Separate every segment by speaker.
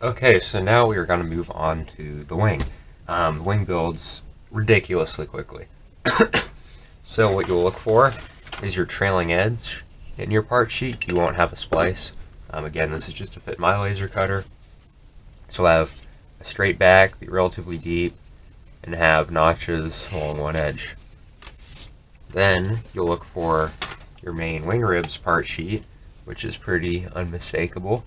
Speaker 1: Okay, so now we are going to move on to the wing. The wing builds ridiculously quickly. So what you'll look for is your trailing edge in your part sheet. You won't have a splice. Again, this is just to fit my laser cutter. So we'll have a straight back, be relatively deep, and have notches along one edge. Then you'll look for your main wing ribs part sheet, which is pretty unmistakable.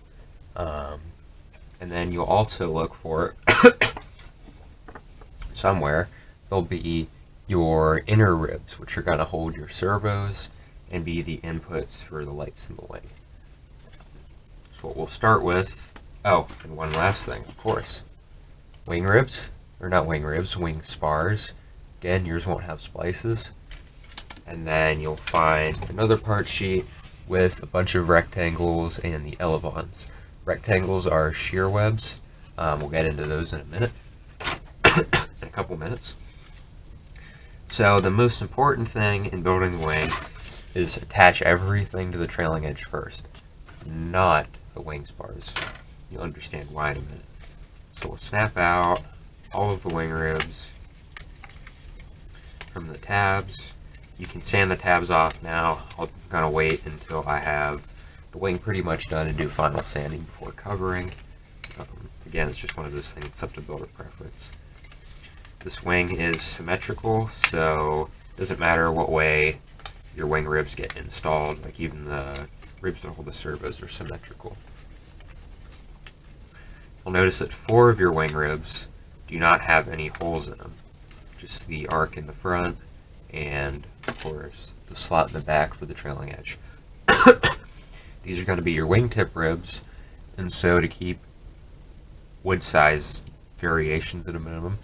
Speaker 1: And then you'll also look for somewhere there'll be your inner ribs, which are going to hold your servos and be the inputs for the lights in the wing. So what we'll start with, oh, and one last thing, of course, wing ribs, or not wing ribs, wing spars. Again, yours won't have splices. And then you'll find another part sheet with a bunch of rectangles and the elevons. Rectangles are shear webs. We'll get into those in a minute, in a couple minutes. So the most important thing in building a wing is attach everything to the trailing edge first, not the wing spars. You'll understand why in a minute. So we'll snap out all of the wing ribs from the tabs. You can sand the tabs off now. I'm going to wait until I have the wing pretty much done and do final sanding before covering. Again, it's just one of those things, it's up to builder preference. This wing is symmetrical, so it doesn't matter what way your wing ribs get installed, like even the ribs that hold the servos are symmetrical. You'll notice that 4 of your wing ribs do not have any holes in them, just the arc in the front and, of course, the slot in the back for the trailing edge. These are going to be your wingtip ribs, and so to keep wood size variations at a minimum,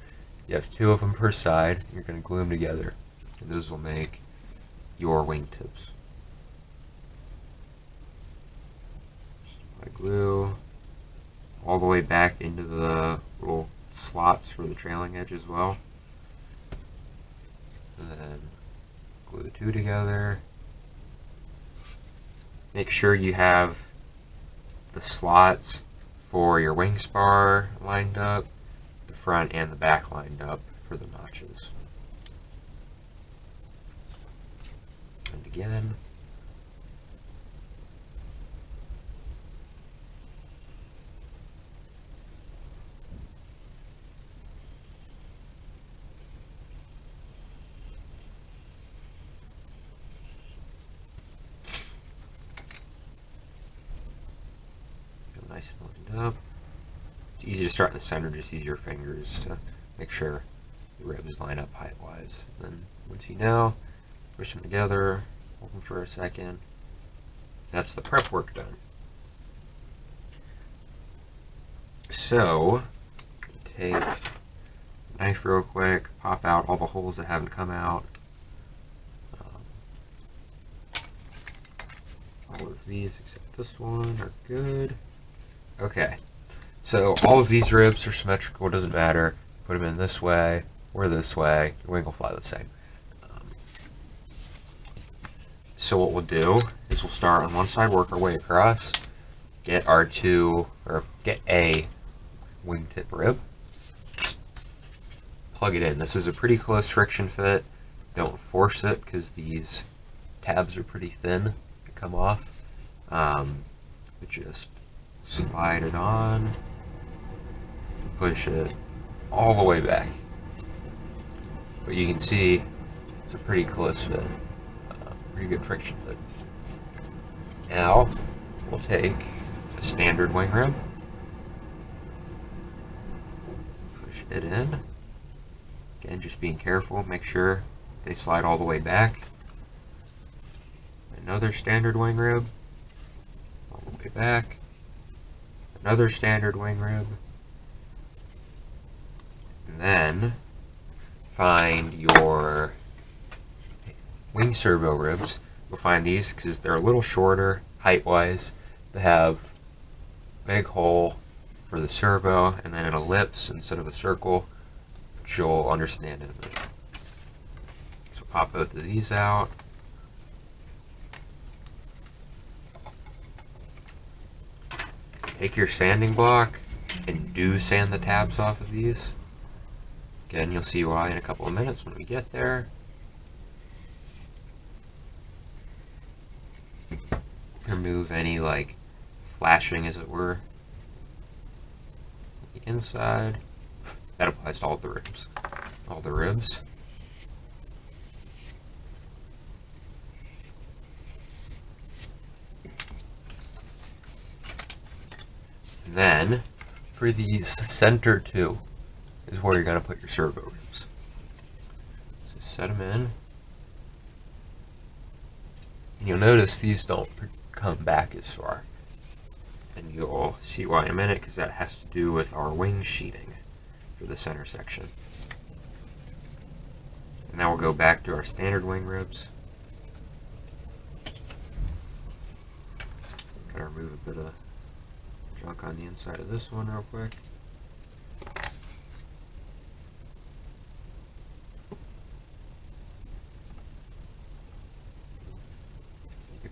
Speaker 1: you have 2 of them per side. You're going to glue them together, and those will make your wingtips. Just apply glue all the way back into the little slots for the trailing edge as well. And then glue the 2 together. Make sure you have the slots for your wing spar lined up, the front and the back lined up for the notches. And again. Nice and lined up. It's easy to start in the center, just use your fingers to make sure the ribs line up height-wise. Then once you know, push them together, hold them for a second. That's the prep work done. So, take a knife real quick, pop out all the holes that haven't come out. All of these except this one are good. Okay, so all of these ribs are symmetrical, it doesn't matter. Put them in this way or this way, your wing will fly the same. So what we'll do is we'll start on one side, work our way across, get get a wingtip rib, just plug it in. This is a pretty close friction fit. Don't force it because these tabs are pretty thin to come off. But just slide it on, push it all the way back. But you can see it's a pretty close fit, pretty good friction fit. Now we'll take a standard wing rib, push it in. Again, just being careful, make sure they slide all the way back. Another standard wing rib, all the way back. Another standard wing rib, and then find your wing servo ribs. You'll find these because they're a little shorter height-wise. They have a big hole for the servo and then an ellipse instead of a circle, which you'll understand in a minute. So pop both of these out. Take your sanding block, and do sand the tabs off of these. Again, you'll see why in a couple of minutes when we get there. Remove any like flashing, as it were, on the inside. That applies to all the ribs. All the ribs. And then, for these center two, is where you're going to put your servo ribs. So set them in. And you'll notice these don't come back as far. And you'll see why in a minute, because that has to do with our wing sheeting for the center section. And now we'll go back to our standard wing ribs. Gotta remove a bit of junk on the inside of this one real quick.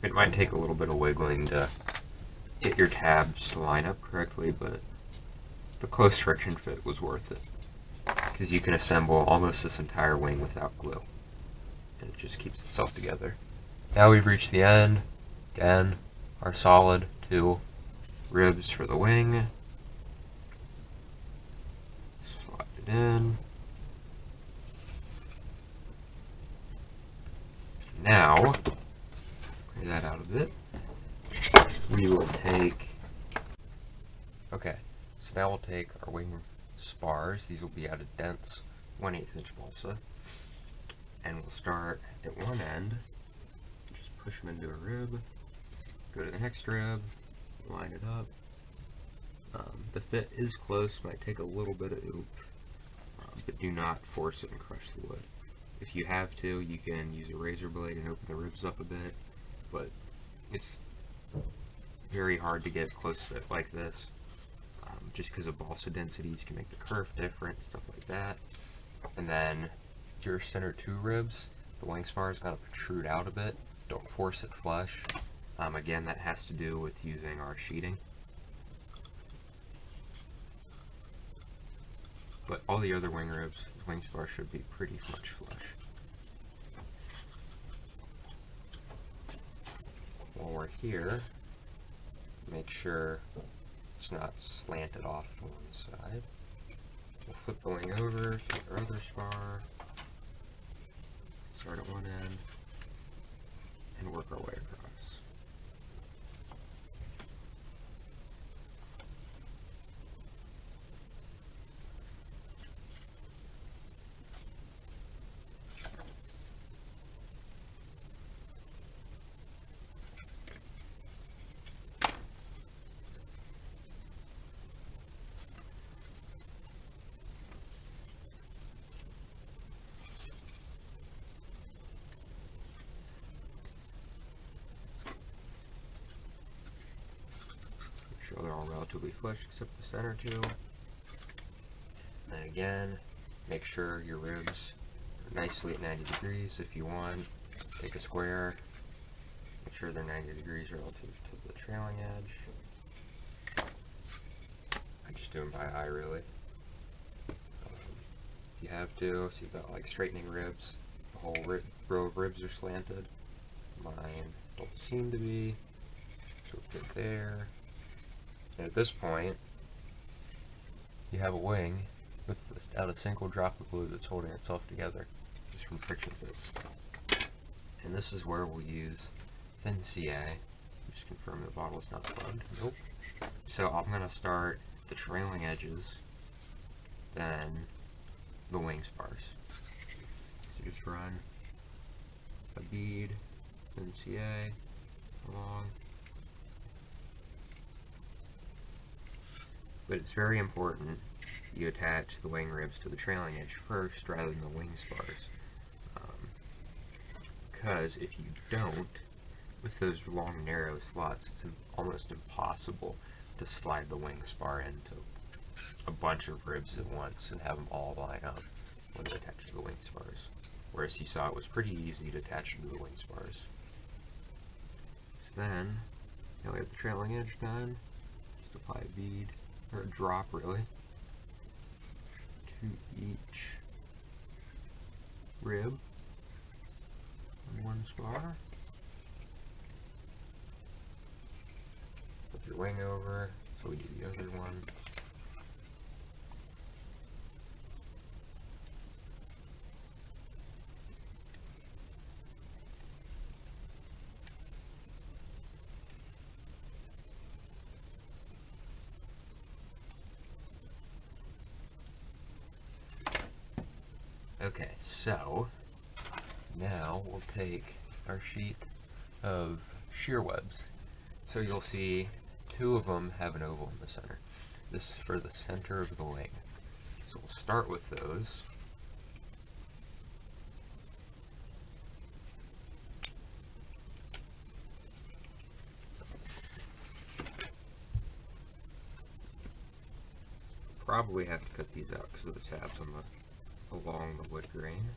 Speaker 1: It might take a little bit of wiggling to get your tabs to line up correctly, but the close friction fit was worth it, because you can assemble almost this entire wing without glue, and it just keeps itself together. Now we've reached the end. Again, our solid two ribs for the wing. Slide it in. Now, clear that out of it. We will take, okay, so now we'll take our wing spars. These will be out of dense 1/8 inch balsa. And we'll start at one end, just push them into a rib, go to the next rib, line it up. The fit is close, might take a little bit of oomph, but do not force it and crush the wood. If you have to, you can use a razor blade and open the ribs up a bit, but it's very hard to get close fit like this, just because of balsa densities can make the kerf different, stuff like that. And then your center two ribs, the wing spar is going to protrude out a bit. Don't force it flush. Again, that has to do with using our sheeting. But all the other wing ribs, the wing spar should be pretty much flush. While we're here, make sure it's not slanted off to one side. We'll flip the wing over, take our other spar, start at one end, and work our way across. Make sure they're all relatively flush except the center two. And again, make sure your ribs are nicely at 90 degrees. If you want, take a square, make sure they're 90 degrees relative to the trailing edge. I just do them by eye, really. If you have to, so you've got like straightening ribs, the whole row of ribs are slanted. Mine don't seem to be, so put it there. And at this point, you have a wing without a single drop of glue that's holding itself together, just from friction fits. And this is where we'll use thin CA. Just confirm the bottle is not plugged. Nope. So I'm going to start the trailing edges, then the wing spars. So just run a bead, thin CA along. But it's very important you attach the wing ribs to the trailing edge first rather than the wing spars. Because if you don't, with those long narrow slots, it's almost impossible to slide the wing spar into a bunch of ribs at once and have them all line up when they attach to the wing spars. Whereas you saw it was pretty easy to attach them to the wing spars. So then, now we have the trailing edge done. Just apply a bead or a drop really, to each rib on one spar. Flip your wing over, so we do the other one. Okay, so now we'll take our sheet of shear webs. So you'll see 2 of them have an oval in the center. This is for the center of the wing. So we'll start with those. Probably have to cut these out because of the tabs on along the wood grain.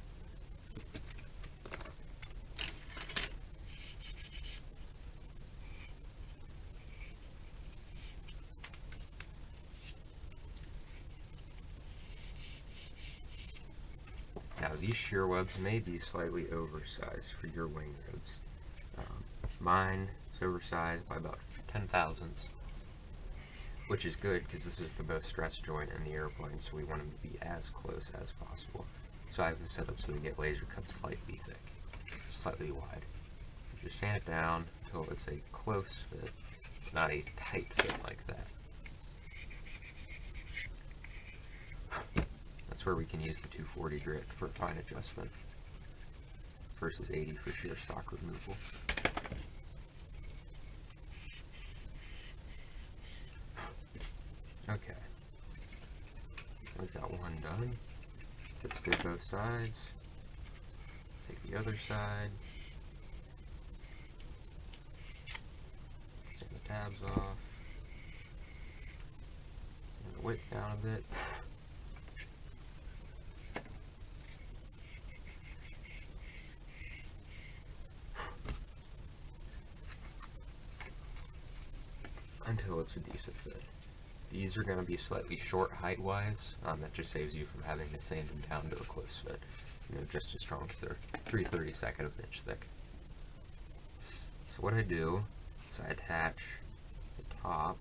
Speaker 1: Now these shear webs may be slightly oversized for your wing ribs. Mine is oversized by about 10 thousandths, which is good because this is the most stress joint in the airplane, so we want them to be as close as possible. So I have them set up so they get laser cut slightly thick, slightly wide. You just sand it down until it's a close fit, not a tight fit like that. That's where we can use the 240 grit for fine adjustment versus 80 for shear stock removal. Okay, we've got one done. Fits good both sides. Take the other side. Take the tabs off. Bring the width down a bit. Until it's a decent fit. These are going to be slightly short height-wise. That just saves you from having to sand them down to a close fit. You know, just as strong as they're 3/32 of an inch thick. So what I do is I attach the top,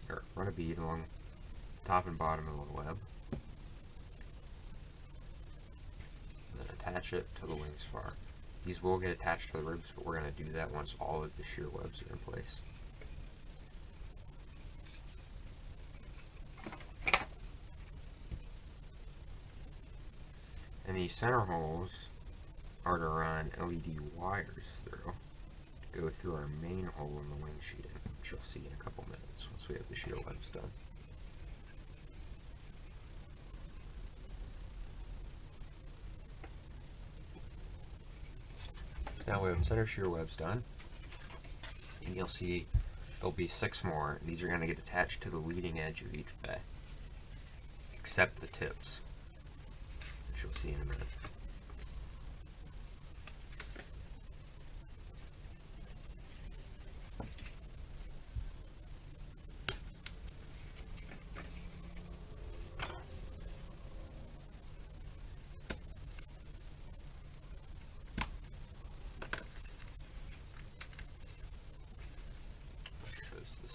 Speaker 1: or run a bead along the top and bottom of the web, and then attach it to the wing spar. These will get attached to the ribs, but we're going to do that once all of the shear webs are in place. And these center holes are to run LED wires through to go through our main hole in the wing sheeting, which you'll see in a couple minutes once we have the shear webs done. Now we have center shear webs done, and you'll see there'll be 6 more. These are going to get attached to the leading edge of each bay, except the tips, which you'll see in a minute.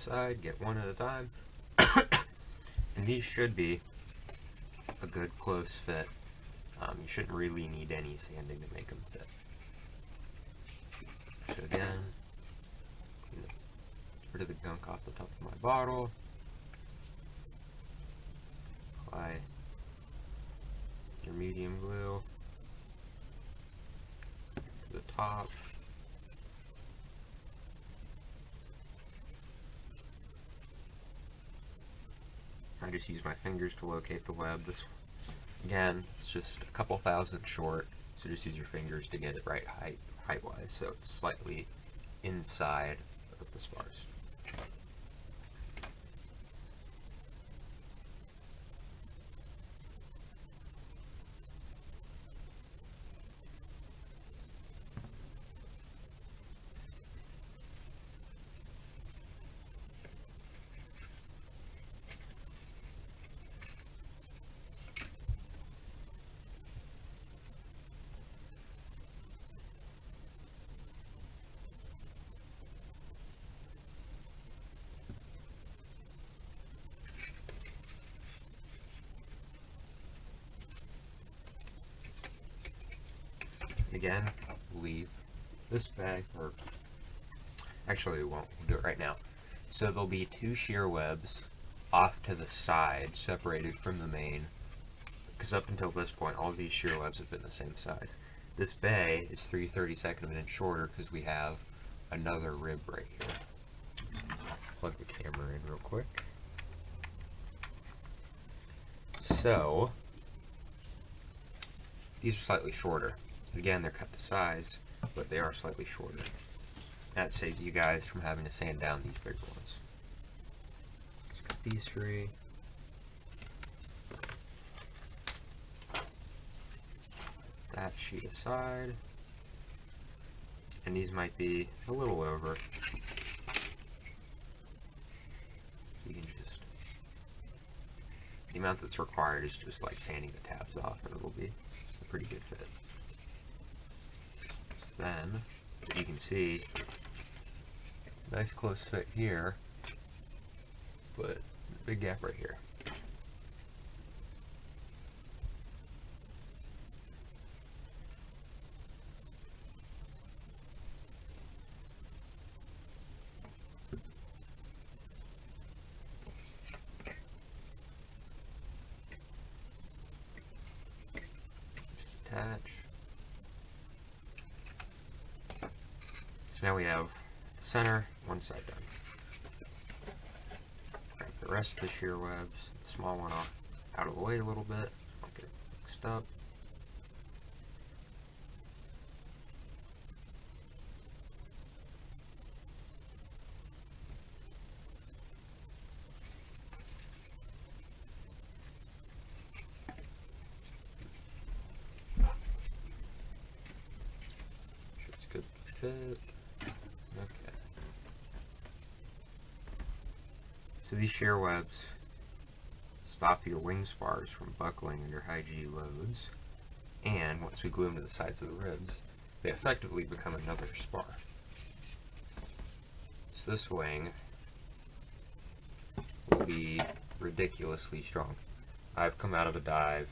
Speaker 1: Side, get one at a time. And these should be a good close fit. You shouldn't really need any sanding to make them fit. So again, get rid of the gunk off the top of my bottle. Apply your medium glue to the top. I just use my fingers to locate the web. This, again, it's just a couple thousand short, so just use your fingers to get it right height-wise, so it's slightly inside of the spars. again, leave this bag, or actually we won't, we'll do it right now. So there'll be 2 shear webs off to the side, separated from the main, because up until this point, all of these shear webs have been the same size. This bay is 3/32 of an inch shorter because we have another rib right here. Plug the camera in real quick. So, these are slightly shorter. Again, they're cut to size, but they are slightly shorter. That saves you guys from having to sand down these bigger ones. Let's cut these 3. That sheet aside. And these might be a little over. You can just, the amount that's required is just like sanding the tabs off, and it'll be a pretty good fit. Then, as you can see, nice close fit here, but big gap right here. Attach. So now we have the center, one side done. Grab the rest of the shear webs, the small one off out of the way a little bit, I'll get it mixed up. Good fit. Okay. So these shear webs stop your wing spars from buckling under high G loads, and once we glue them to the sides of the ribs, they effectively become another spar. So this wing will be ridiculously strong. I've come out of a dive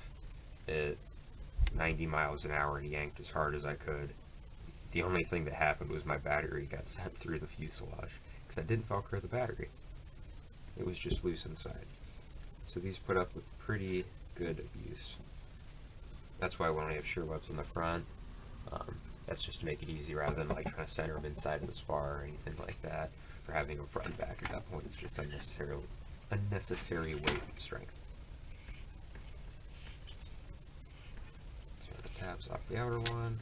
Speaker 1: at 90 miles an hour and yanked as hard as I could. The only thing that happened was my battery got sent through the fuselage because I didn't Velcro the battery. It was just loose inside. So these put up with pretty good abuse. That's why we only have shear webs in the front. That's just to make it easy rather than like trying to center them inside of the spar or anything like that, or having them front and back. At that point, it's just unnecessary weight and strength. Turn the tabs off the outer one.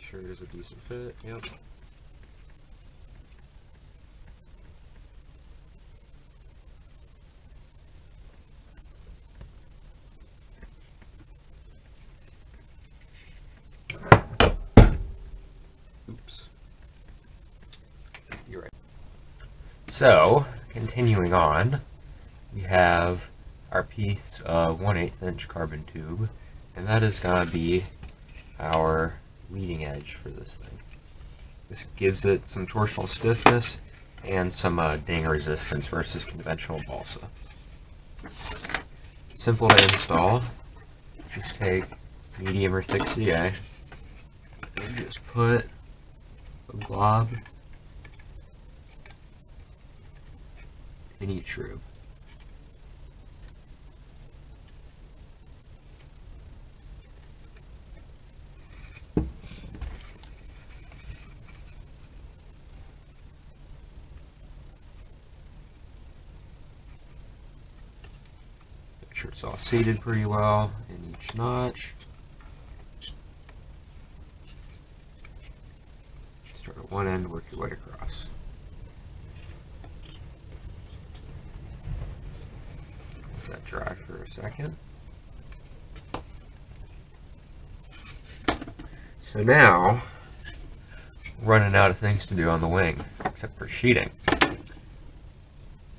Speaker 1: Sure there's a decent fit. Yep. Oops. You're right. So, continuing on, we have our piece of 1/8 inch carbon tube, and that is going to be our leading edge for this thing. This gives it some torsional stiffness and some ding resistance versus conventional balsa. Simple to install. Just take medium or thick CA and just put a glob in each rib. Make sure it's all seated pretty well in each notch. Start at one end, work your way across. Let that dry for a second. So now, running out of things to do on the wing, except for sheeting.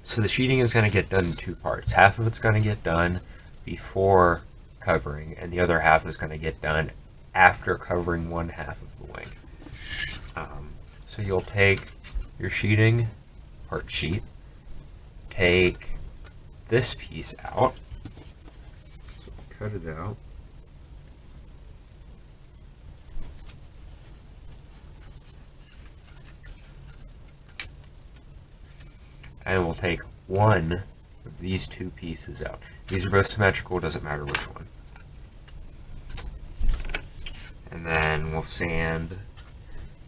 Speaker 1: So the sheeting is going to get done in 2 parts. Half of it's going to get done before covering, and the other half is going to get done after covering one half of the wing. So you'll take your sheeting, part sheet, take this piece out, so cut it out, and we'll take one of these two pieces out. These are both symmetrical, doesn't matter which one. And then we'll sand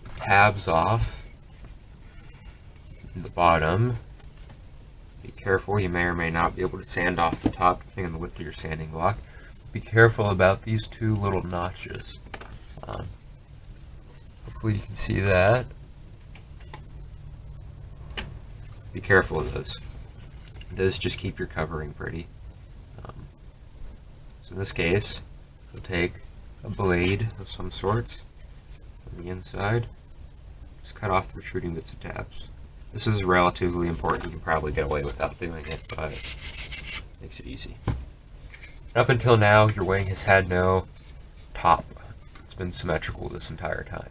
Speaker 1: the tabs off the bottom. Be careful, you may or may not be able to sand off the top depending on the width of your sanding block. Be careful about these two little notches. Hopefully you can see that. Be careful of those. Those just keep your covering pretty. So in this case, we'll take a blade of some sorts on the inside. Just cut off the protruding bits of tabs. This is relatively important. You can probably get away without doing it, but it makes it easy. Up until now, your wing has had no top. It's been symmetrical this entire time.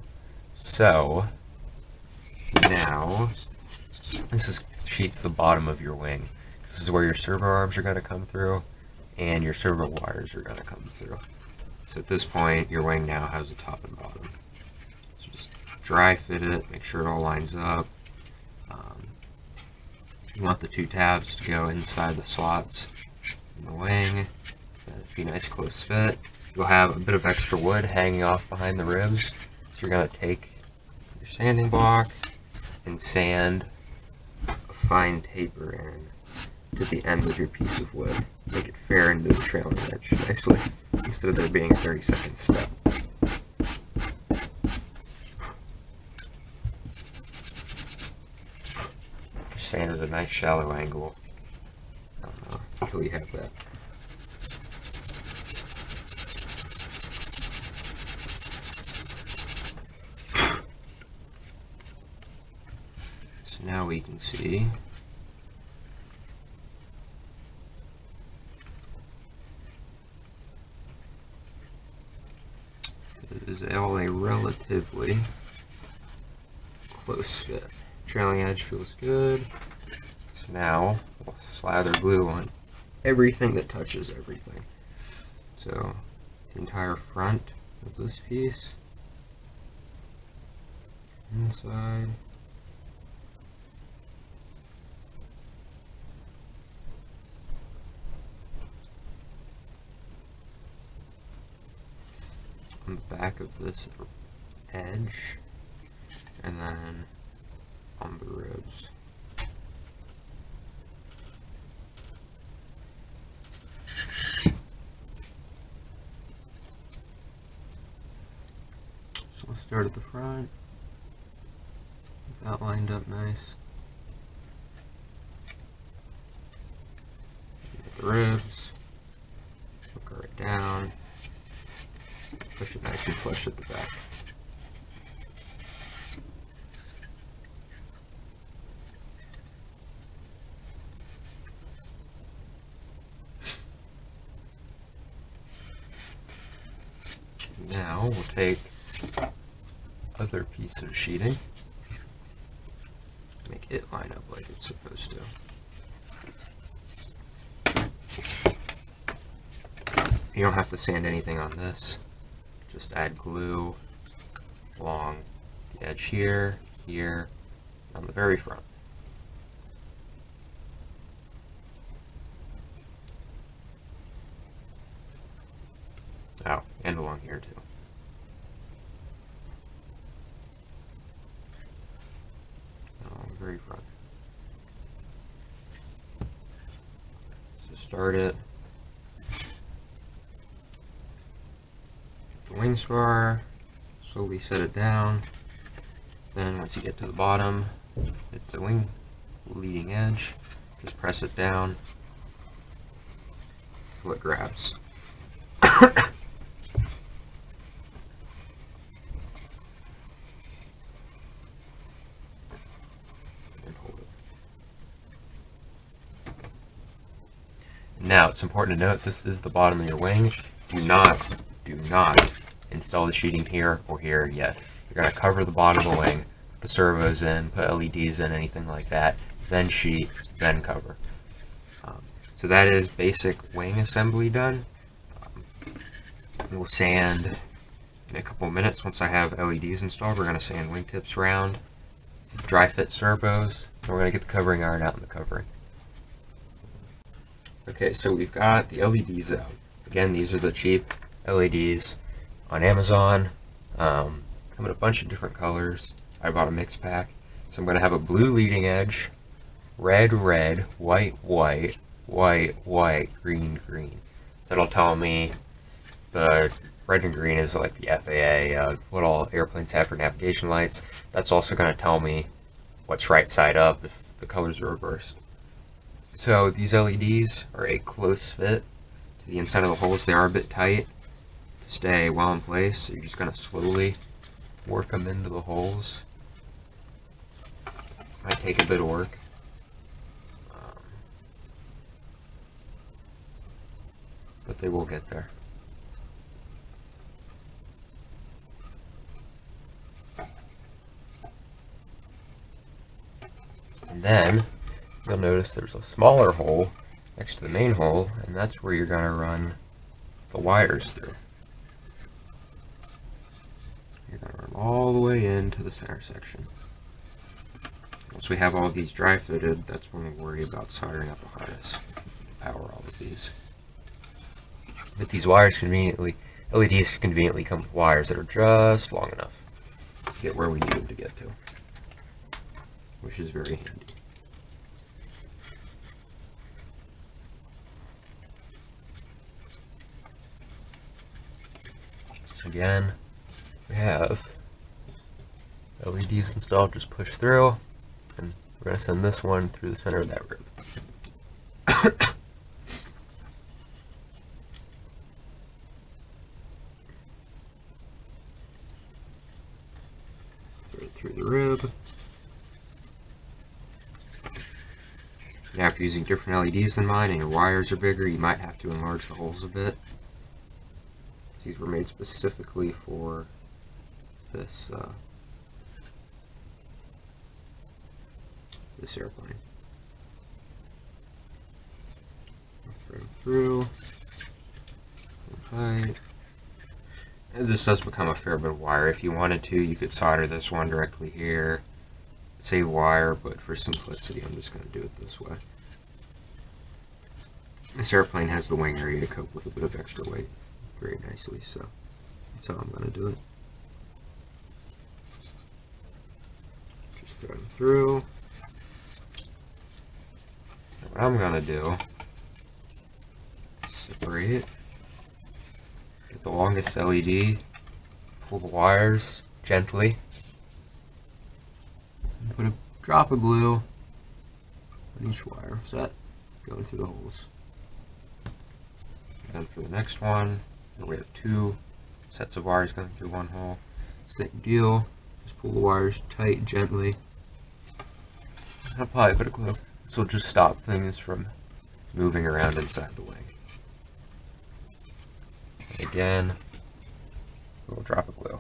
Speaker 1: So now this sheets the bottom of your wing. This is where your servo arms are going to come through and your servo wires are going to come through. So at this point, your wing now has a top and bottom. So just dry fit it, make sure it all lines up. You want the two tabs to go inside the slots in the wing. That'd be a nice close fit. You'll have a bit of extra wood hanging off behind the ribs. So you're going to take your sanding block and sand a fine taper in to the end of your piece of wood. Make it fair into the trailing edge nicely, instead of there being a 30-second step. Just sand at a nice shallow angle until you have that. So now we can see it is all a relatively close fit. Trailing edge feels good. So now we'll slather glue on everything that touches everything. So the entire front of this piece, inside, on the back of this edge, and then on the ribs. So we'll start at the front, get that lined up nice. Get the ribs, hook it right down. Push it nice and flush at the back. Now we'll take other piece of sheeting, make it line up like it's supposed to. You don't have to sand anything on this. Just add glue along the edge here, here, on the very front. Oh, and along here too. Along the very front. So start it. Wing spar, slowly set it down. Then once you get to the bottom, hit the wing leading edge, just press it down until it grabs. And hold it. Now it's important to note this is the bottom of your wing. Do not install the sheeting here or here yet. You're going to cover the bottom of the wing, put the servos in, put LEDs in, anything like that, then sheet, then cover. So that is basic wing assembly done. We'll sand in a couple minutes. Once I have LEDs installed, we're going to sand wingtips round, dry fit servos, And we're going to get the covering iron out in the covering. Okay, so we've got the LEDs out. Again, these are the cheap LEDs on Amazon. Come in a bunch of different colors. I bought a mix pack. So I'm going to have a blue leading edge, red, red, white, white, white, white, green, green. That'll tell me the red and green is like the FAA, what all airplanes have for navigation lights. That's also going to tell me what's right side up if the colors are reversed. So these LEDs are a close fit to the inside of the holes. They are a bit tight to stay well in place. So you're just going to slowly work them into the holes. Might take a bit of work. But they will get there. And then you'll notice there's a smaller hole next to the main hole, and that's where you're going to run the wires through. You're going to run all the way into the center section. Once we have all of these dry fitted, that's when we'll worry about soldering up a harness to power all of these. But these wires LEDs conveniently come with wires that are just long enough to get where we need them to get to, which is very handy. So again, we have LEDs installed, just push through, and we're going to send this one through the center of that rib. Through the rib. Now if you're using different LEDs than mine and your wires are bigger, you might have to enlarge the holes a bit. These were made specifically for this this airplane. Through. Tight. And this does become a fair bit of wire. If you wanted to, you could solder this one directly here, save wire, but for simplicity, I'm just going to do it this way. This airplane has the wing area to cope with a bit of extra weight very nicely, so that's how I'm going to do it. Just thread them through. And what I'm going to do is separate. Get the longest LED, pull the wires gently, and put a drop of glue on each wire. So that going through the holes. And then for the next one, we have two sets of wires going through one hole. Same deal. Just pull the wires tight, gently, and apply a bit of glue. This will just stop things from moving around inside the wing. And again, a little drop of glue.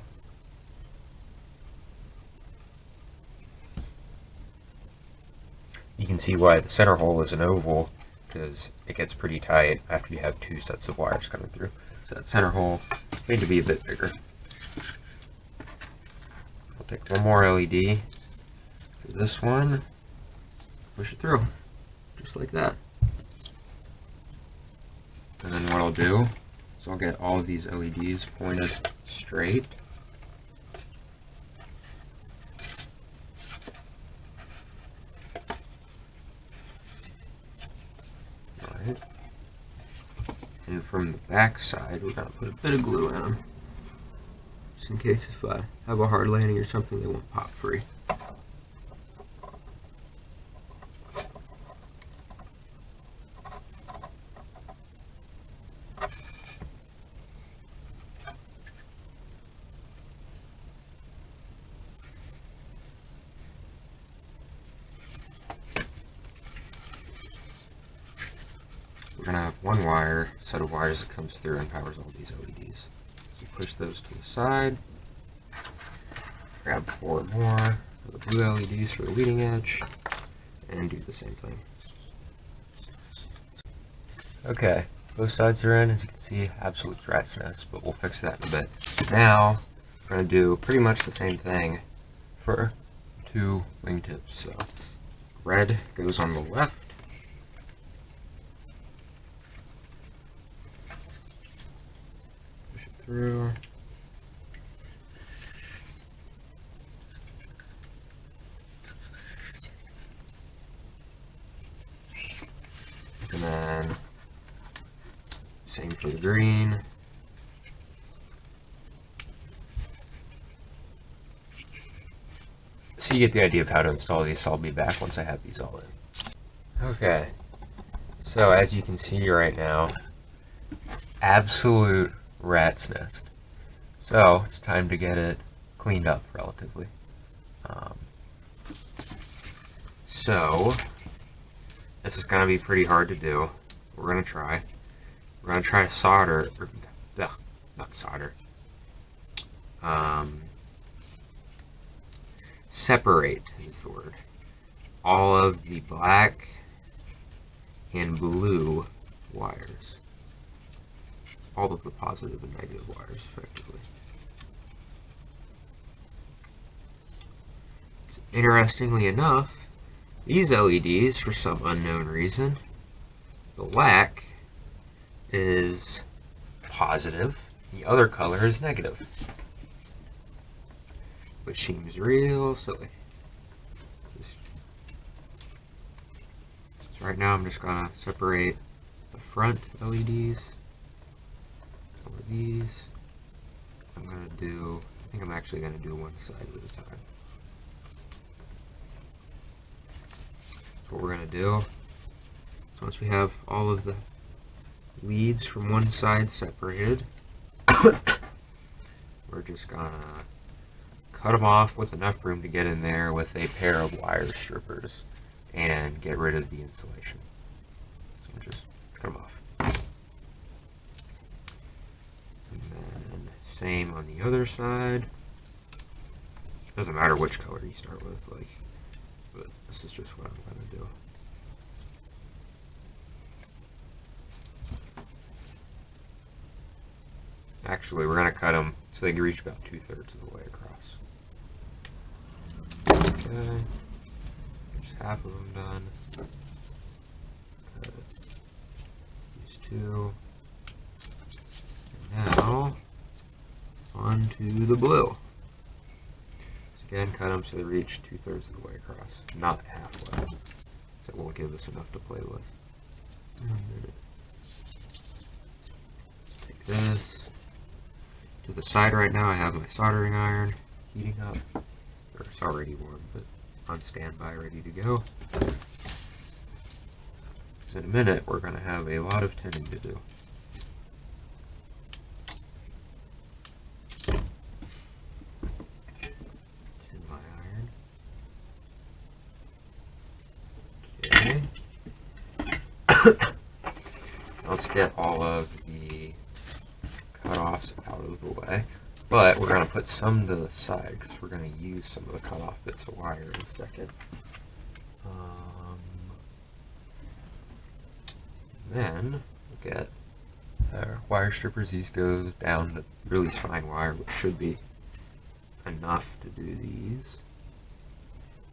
Speaker 1: You can see why the center hole is an oval, because it gets pretty tight after you have two sets of wires coming through. So that center hole made to be a bit bigger. I'll take one more LED for this one, push it through, just like that. And then what I'll do is I'll get all of these LEDs pointed straight. Alright. And from the back side, we're going to put a bit of glue in them, just in case if I have a hard landing or something, they won't pop free. We're going to have one set of wires that comes through and powers all these LEDs. So push those to the side, grab 4 more of the blue LEDs for the leading edge, and do the same thing. Okay, both sides are in, as you can see, absolute rat's nest, but we'll fix that in a bit. Now, we're going to do pretty much the same thing for 2 wingtips. So Red goes on the left. Push it through. And then same for the green. So you get the idea of how to install these, so I'll be back once I have these all in. Okay, so as you can see right now, absolute rat's nest. So it's time to get it cleaned up relatively. So this is going to be pretty hard to do. We're going to try. We're going to try to solder, or, not solder. Separate is the word. All of the black and blue wires. All of the positive and negative wires, effectively. So, interestingly enough, these LEDs, for some unknown reason, the black is positive, the other color is negative. Which seems real silly. So right now I'm just gonna separate the front LEDs or these. I think I'm actually gonna do one side at a time. So what we're gonna do, so once we have all of the leads from one side separated, we're just gonna cut them off with enough room to get in there with a pair of wire strippers and get rid of the insulation. So we'll just cut them off. And then same on the other side. Doesn't matter which color you start with, but this is just what I'm gonna do. Actually, we're gonna cut them so they can reach about 2/3 of the way across. Okay, there's half of them done. Cut these two. And now, on to the blue. So again, cut them so they reach 2/3 of the way across, not halfway. That won't give us enough to play with. Take this. To the side right now, I have my soldering iron heating up. Or it's already warm, but on standby, ready to go. So in a minute, we're going to have a lot of tinning to do. Tin my iron. Okay. Let's get all of the cutoffs out of the way. But we're going to put some to the side because we're going to use some of the cut-off bits of wire in a second. Then we'll get our wire strippers. These go down to really fine wire, which should be enough to do these.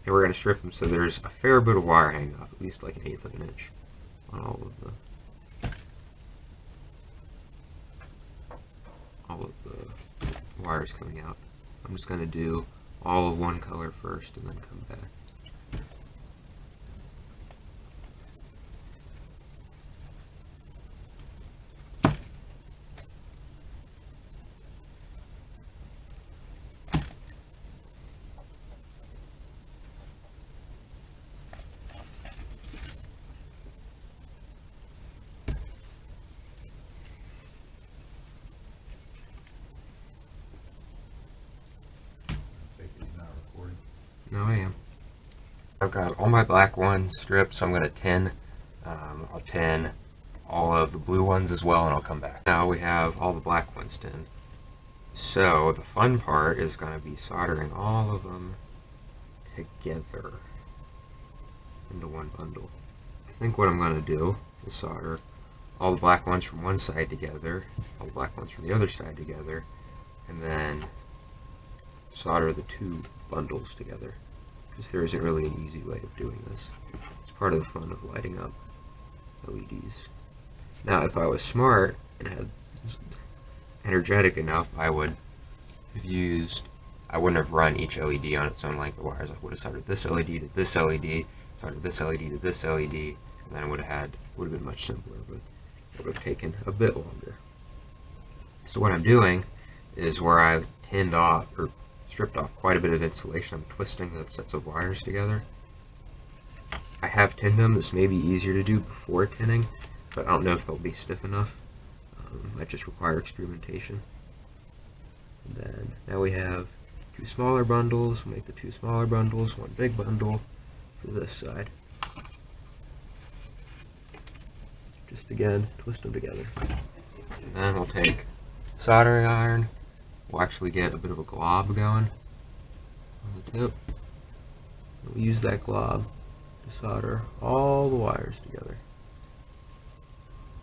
Speaker 1: And we're going to strip them so there's a fair bit of wire hanging off, at least like 1/8 of an inch on all of the wires coming out. I'm just going to do all of one color first and then come back. No, I am. I've got all my black ones stripped, so I'm going to tin. I'll tin all of the blue ones as well, and I'll come back. Now we have all the black ones tinned. So the fun part is going to be soldering all of them together into one bundle. I think what I'm going to do is solder all the black ones from one side together, all the black ones from the other side together, and then solder the two bundles together. because there isn't really an easy way of doing this. It's part of the fun of lighting up LEDs. Now, if I was smart and had energetic enough, I would have used, I wouldn't have run each LED on its own length of wires. I would have started this LED to this LED, started this LED to this LED, and then it would have been much simpler, but it would have taken a bit longer. So what I'm doing is where I've tinned off, or stripped off quite a bit of insulation, I'm twisting the sets of wires together. I have tinned them. This may be easier to do before tinning, but I don't know if they'll be stiff enough. Might just require experimentation. And then now we have two smaller bundles. We'll make the two smaller bundles one big bundle for this side. Just again, twist them together. And then we'll take soldering iron. We'll actually get a bit of a glob going on the tip. We'll use that glob to solder all the wires together.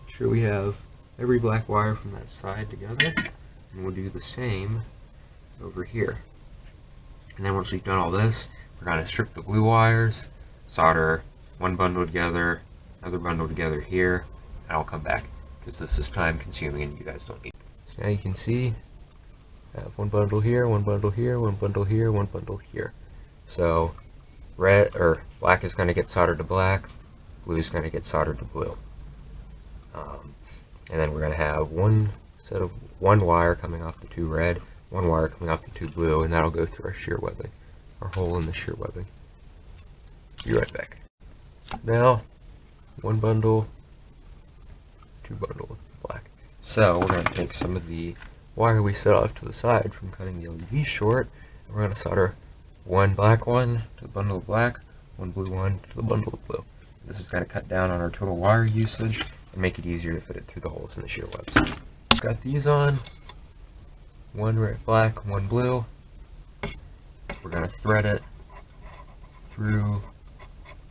Speaker 1: Make sure we have every black wire from that side together, and we'll do the same over here. And then once we've done all this, we're going to strip the blue wires, solder one bundle together, another bundle together here, and I'll come back because this is time consuming and you guys don't need it. So now you can see I have one bundle here, one bundle here, one bundle here, one bundle here. So red or black is going to get soldered to black, blue is going to get soldered to blue. And then we're going to have one wire coming off the two red, one wire coming off the two blue, and that'll go through our shear webbing, our hole in the shear webbing. Be right back. Now, one bundle, two bundles, black. So we're going to take some of the wire we set off to the side from cutting the LED short, and we're going to solder one black one to the bundle of black, one blue one to the bundle of blue. This is going to cut down on our total wire usage and make it easier to fit it through the holes in the shear webs. Got these on, one red, black, one blue. We're going to thread it through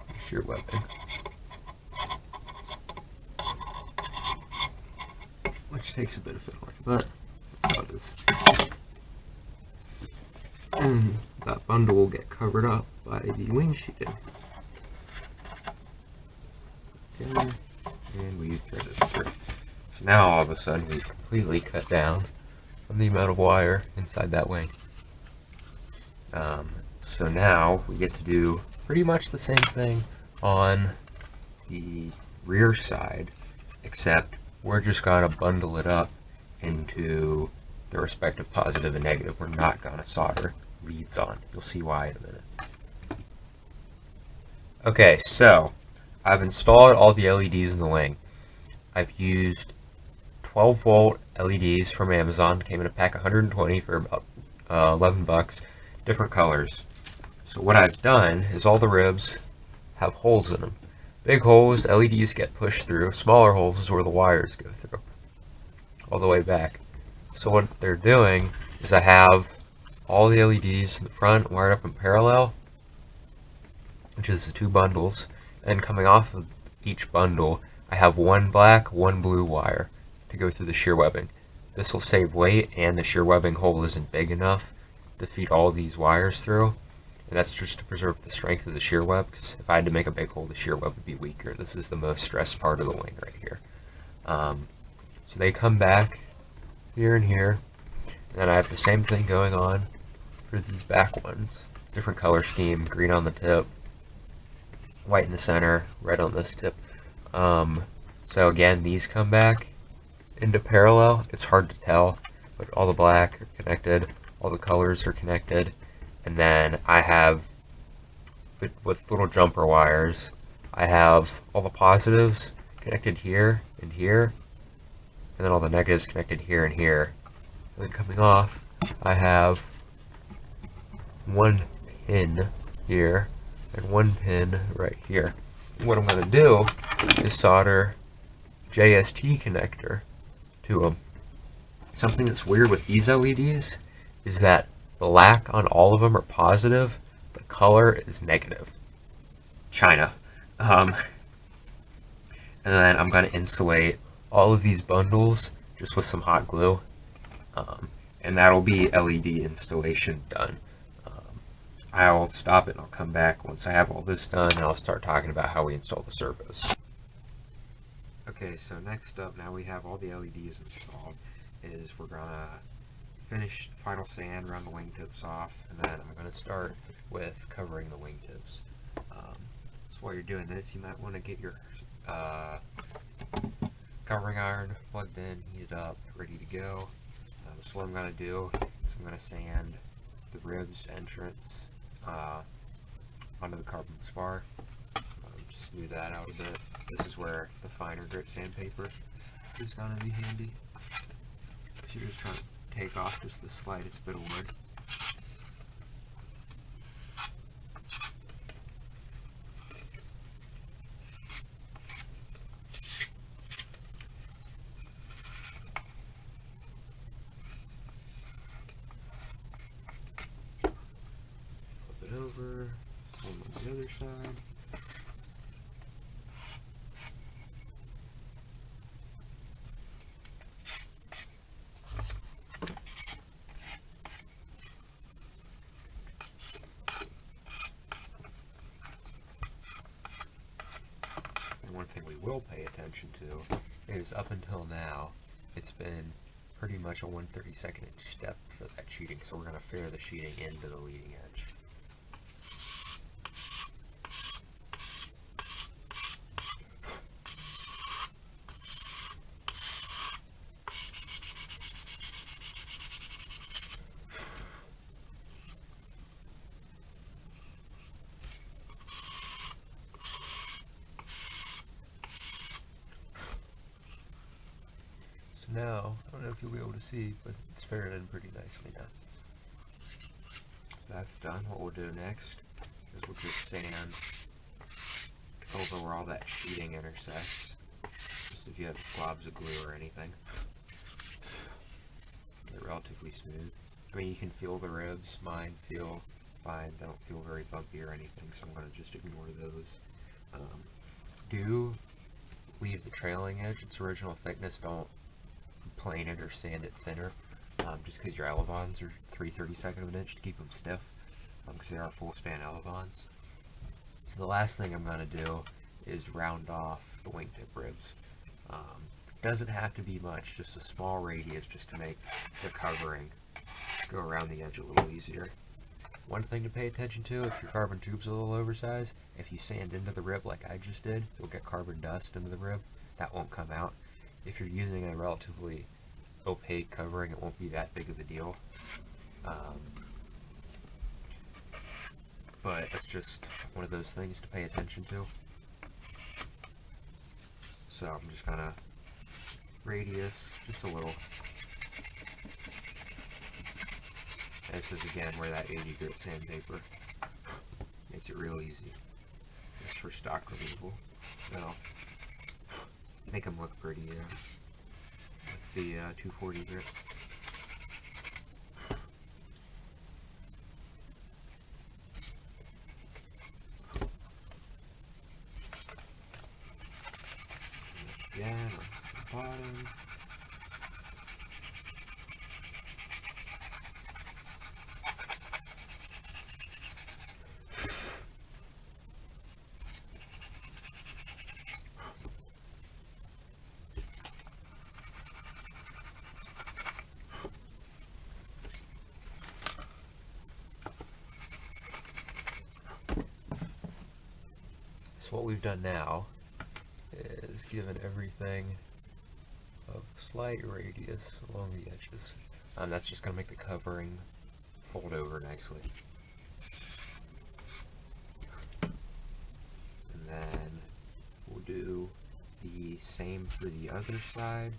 Speaker 1: the shear webbing, which takes a bit of fiddling, but that's how it is. And that bundle will get covered up by the wing sheeting. Okay. And we thread it through. So now all of a sudden we've completely cut down on the amount of wire inside that wing. So now we get to do pretty much the same thing on the rear side, except we're just going to bundle it up into the respective positive and negative. We're not going to solder leads on. You'll see why in a minute. Okay, so I've installed all the LEDs in the wing. I've used 12 volt LEDs from Amazon. Came in a pack of 120 for about 11 bucks, different colors. So what I've done is all the ribs have holes in them. Big holes, LEDs get pushed through. Smaller holes is where the wires go through, all the way back. So what they're doing is I have all the LEDs in the front wired up in parallel, which is the two bundles. And coming off of each bundle, I have one black, one blue wire to go through the shear webbing. This will save weight, and the shear webbing hole isn't big enough to feed all these wires through. And that's just to preserve the strength of the shear web, because if I had to make a big hole, the shear web would be weaker. This is the most stressed part of the wing right here. So they come back here and here, and then I have the same thing going on for these back ones. Different color scheme, green on the tip, white in the center, red on this tip. So again, these come back into parallel. It's hard to tell, but all the black are connected, all the colors are connected, and then I have, with little jumper wires, I have all the positives connected here and here, and then all the negatives connected here and here. And then coming off, I have one pin here and one pin right here. And what I'm going to do is solder JST connector to them. Something that's weird with these LEDs is that black on all of them are positive, the color is negative. China. And then I'm going to insulate all of these bundles just with some hot glue, and that'll be LED installation done. I'll stop it and I'll come back once I have all this done, and I'll start talking about how we install the servos. Okay, so next up, now we have all the LEDs installed, is we're gonna finish final sand, run the wingtips off, and then I'm gonna start with covering the wingtips. So while you're doing this, you might want to get your covering iron plugged in, heated up, ready to go. So what I'm gonna do is I'm gonna sand the ribs entrance onto the carbon spar. Just smooth that out a bit. This is where the finer grit sandpaper is gonna be handy. So you're just trying to take off just the slightest bit of wood. Flip it over, same on the other side. One thing we will pay attention to is, up until now, it's been pretty much a 1/32 inch step for that sheeting, so we're going to fair the sheeting into the leading edge. Now, I don't know if you'll be able to see, but it's faired in pretty nicely now. So that's done. What we'll do next is we'll just sand over where all that sheeting intersects. Just if you have globs of glue or anything. Get it relatively smooth. I mean, you can feel the ribs. Mine feel fine. They don't feel very bumpy or anything, so I'm going to just ignore those. Do leave the trailing edge its original thickness. Don't plane it or sand it thinner, just because your elevons are 3/32 of an inch to keep them stiff, because they are full span elevons. So the last thing I'm going to do is round off the wingtip ribs. Doesn't have to be much, just a small radius, just to make the covering go around the edge a little easier. One thing to pay attention to, if your carbon tube's a little oversized, if you sand into the rib like I just did, you'll get carbon dust into the rib. That won't come out. If you're using a relatively opaque covering, it won't be that big of a deal. But it's just one of those things to pay attention to. So I'm just gonna radius just a little. This is again where that 80 grit sandpaper makes it real easy. Just for stock removal. So make them look pretty with the 240 grit. Again, on the bottom. So what we've done now is given everything a slight radius along the edges. That's just going to make the covering fold over nicely. And then we'll do the same for the other side.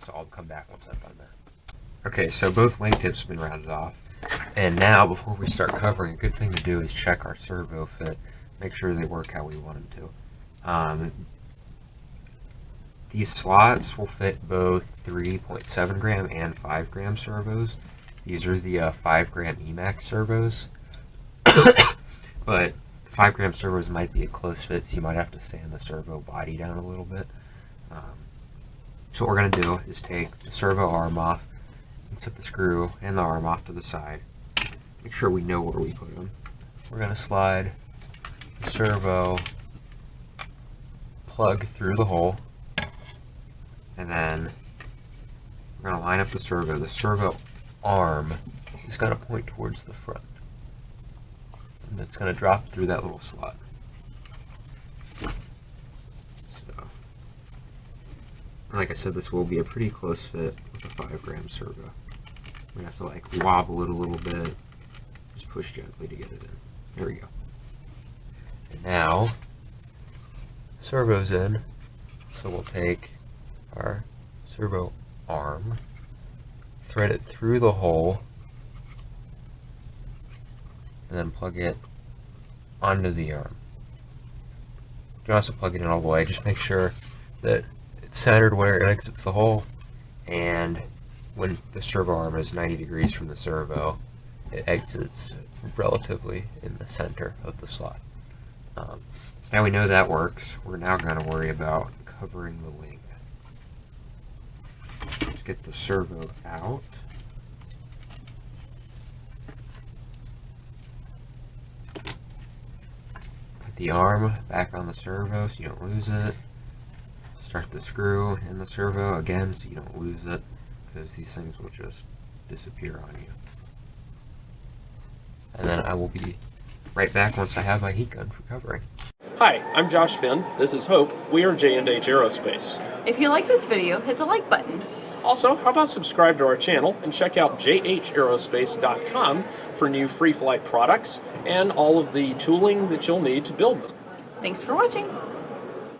Speaker 1: So I'll come back once I've done that. Okay, so both wingtips have been rounded off. And now, before we start covering, a good thing to do is check our servo fit. Make sure they work how we want them to. These slots will fit both 3.7 gram and 5 gram servos. These are the 5 gram Emax servos. But 5 gram servos might be a close fit, so you might have to sand the servo body down a little bit. So what we're going to do is take the servo arm off, and set the screw and the arm off to the side. Make sure we know where we put them. We're going to slide the servo plug through the hole, and then we're going to line up the servo. The servo arm is going to point towards the front, and it's going to drop through that little slot. So, like I said, this will be a pretty close fit with a 5-gram servo. We're going to have to like wobble it a little bit, just push gently to get it in. There we go. And now, servo's in, so we'll take our servo arm, thread it through the hole, and then plug it onto the arm. You can also plug it in all the way, just make sure that it's centered where it exits the hole, and when the servo arm is 90 degrees from the servo, it exits relatively in the center of the slot. So now we know that works. We're now going to worry about covering the wing. Let's get the servo out. Put the arm back on the servo so you don't lose it. Start the screw in the servo again so you don't lose it, because these things will just disappear on you. And then I will be right back once I have my heat gun for covering.
Speaker 2: Hi, I'm Josh Finn. This is Hope. We are J&H Aerospace.
Speaker 3: If you like this video, hit the like button.
Speaker 2: Also, how about subscribe to our channel and check out jhaerospace.com for new free flight products and all of the tooling that you'll need to build them.
Speaker 3: Thanks for watching.